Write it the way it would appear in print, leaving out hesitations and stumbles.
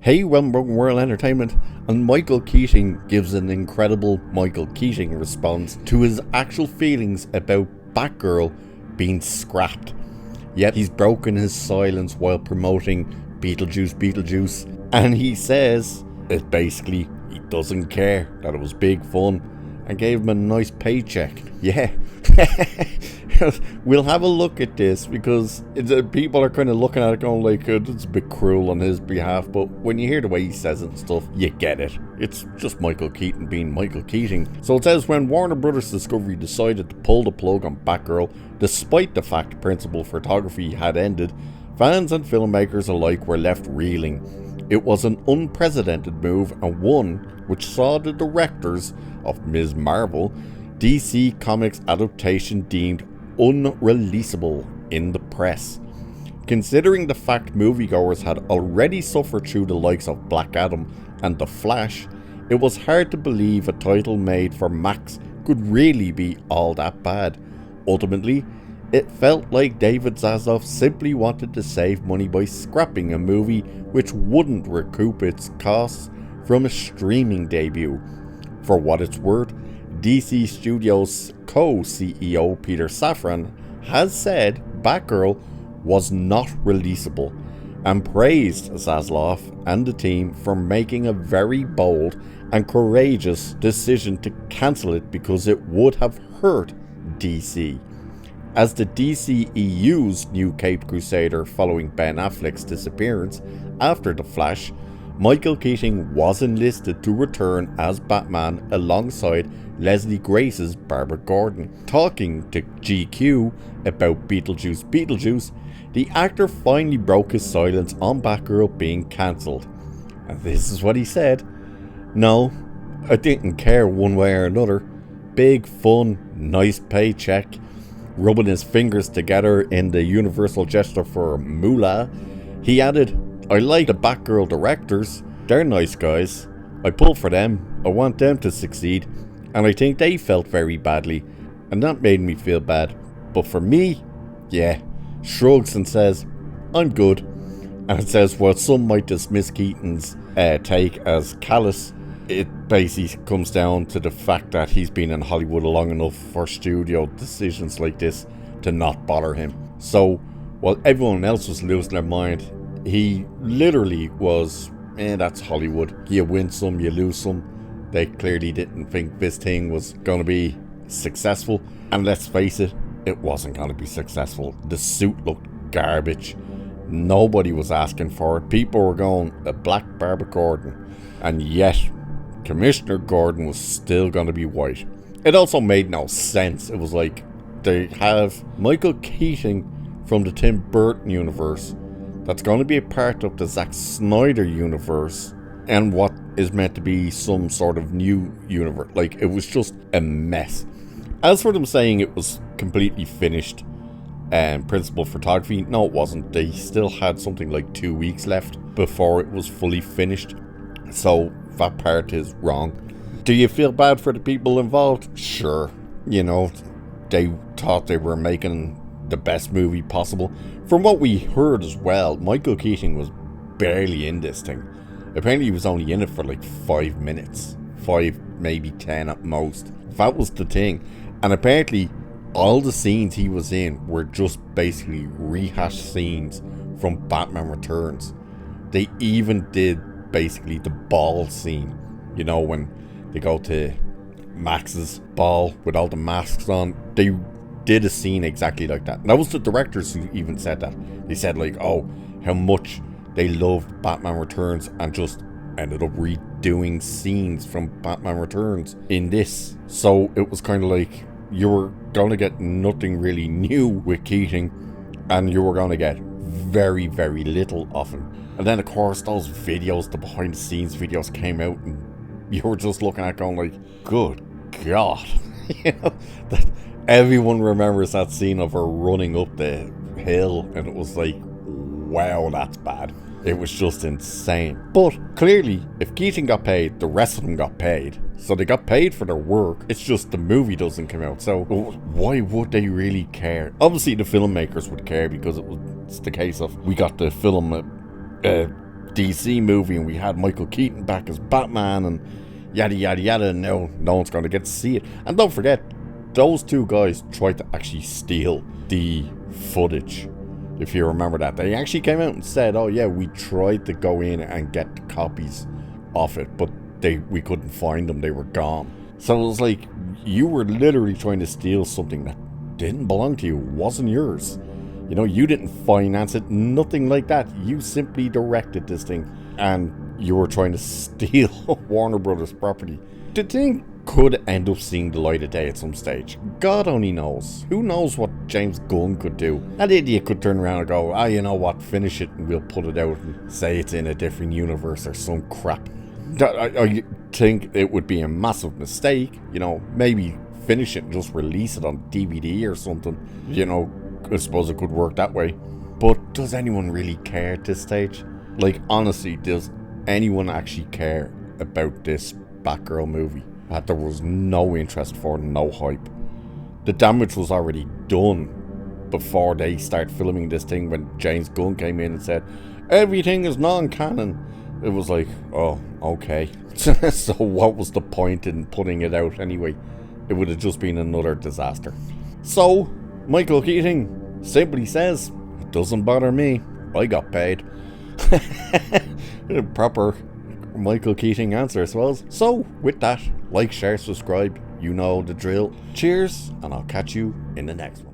Hey, welcome to World Entertainment, and Michael Keaton gives an incredible Michael Keaton response to his actual feelings about Batgirl being scrapped. Yet he's broken his silence while promoting Beetlejuice, and he says it basically he doesn't care, that it was big fun, and gave him a nice paycheck. Yeah. We'll have a look at this because people are kind of looking at it going like, it's a bit cruel on his behalf, but when you hear the way he says it and stuff, you get it. It's just Michael Keaton being Michael Keaton. So it says, when Warner Brothers Discovery decided to pull the plug on Batgirl, despite the fact principal photography had ended, fans and filmmakers alike were left reeling. It was an unprecedented move, and one which saw the directors of Ms. Marvel, DC Comics adaptation deemed unreleasable in the press. Considering the fact moviegoers had already suffered through the likes of Black Adam and The Flash, it was hard to believe a title made for Max could really be all that bad. Ultimately, it felt like David Zaslav simply wanted to save money by scrapping a movie which wouldn't recoup its costs from a streaming debut. For what it's worth, DC Studios co-CEO Peter Safran has said Batgirl was not releasable and praised Zaslav and the team for making a very bold and courageous decision to cancel it because it would have hurt DC. As the DCEU's new Caped Crusader following Ben Affleck's disappearance after The Flash, Michael Keaton was enlisted to return as Batman alongside Leslie Grace's Barbara Gordon. Talking to GQ about Beetlejuice, the actor finally broke his silence on Batgirl being cancelled. And this is what he said: "No, I didn't care one way or another. Big fun, nice paycheck." Rubbing his fingers together in the universal gesture for moolah, he added, "I like the Batgirl directors. They're nice guys. I pull for them. I want them to succeed. And I think they felt very badly. And that made me feel bad. But for me, yeah." Shrugs and says, "I'm good." And it says, while some might dismiss Keaton's take as callous, it basically comes down to the fact that he's been in Hollywood long enough for studio decisions like this to not bother him. So, while everyone else was losing their mind, he literally was, that's Hollywood. You win some, you lose some. They clearly didn't think this thing was going to be successful. And let's face it, it wasn't going to be successful. The suit looked garbage. Nobody was asking for it. People were going, a black Barbara Gordon. And yet, Commissioner Gordon was still going to be white. It also made no sense. It was like, they have Michael Keaton from the Tim Burton universe that's going to be a part of the Zack Snyder universe and what is meant to be some sort of new universe. Like, it was just a mess. As for them saying it was completely finished and principal photography, no, it wasn't. They still had something like 2 weeks left before it was fully finished. So that part is wrong. Do you feel bad for the people involved? Sure. You know, they thought they were making the best movie possible. From what we heard as well, Michael Keaton was barely in this thing. Apparently he was only in it for like 5 minutes. 5, maybe 10 at most. That was the thing. And apparently all the scenes he was in were just basically rehashed scenes from Batman Returns. They even did basically the ball scene. You know, when they go to Max's ball with all the masks on. They did a scene exactly like that. And that was the directors who even said that. They said like, oh, how much they loved Batman Returns and just ended up redoing scenes from Batman Returns in this. So it was kind of like you were going to get nothing really new with Keating, and you were going to get very, very little of him. And then of course those videos, the behind the scenes videos came out, and you were just looking at going like, good God. You know, that everyone remembers that scene of her running up the hill, and it was like, wow, that's bad. It was just insane. But clearly, if Keaton got paid, the rest of them got paid. So they got paid for their work. It's just the movie doesn't come out. So why would they really care? Obviously, the filmmakers would care because it's the case of, we got the film DC movie and we had Michael Keaton back as Batman and yada yada yada, and now no one's going to get to see it. And don't forget, those two guys tried to actually steal the footage. If you remember that, they actually came out and said, oh yeah, we tried to go in and get copies of it, but we couldn't find them, they were gone. So it was like, you were literally trying to steal something that didn't belong to you, wasn't yours. You know, you didn't finance it, nothing like that. You simply directed this thing, and you were trying to steal Warner Brothers property. The thing could end up seeing the light of day at some stage. God only knows. Who knows what James Gunn could do? That idiot could turn around and go, you know what, finish it and we'll put it out and say it's in a different universe or some crap. I think it would be a massive mistake. You know, maybe finish it and just release it on DVD or something. You know, I suppose it could work that way. But does anyone really care at this stage? Like, honestly, does anyone actually care about this Batgirl movie? There was no interest for it, no hype. The damage was already done before they start filming this thing when James Gunn came in and said, everything is non-canon. It was like, oh, okay. So what was the point in putting it out anyway? It would have just been another disaster. So, Michael Keaton simply says, it doesn't bother me. I got paid. Proper Michael Keaton answer, I suppose. So, with that, like, share, subscribe. You know the drill. Cheers, and I'll catch you in the next one.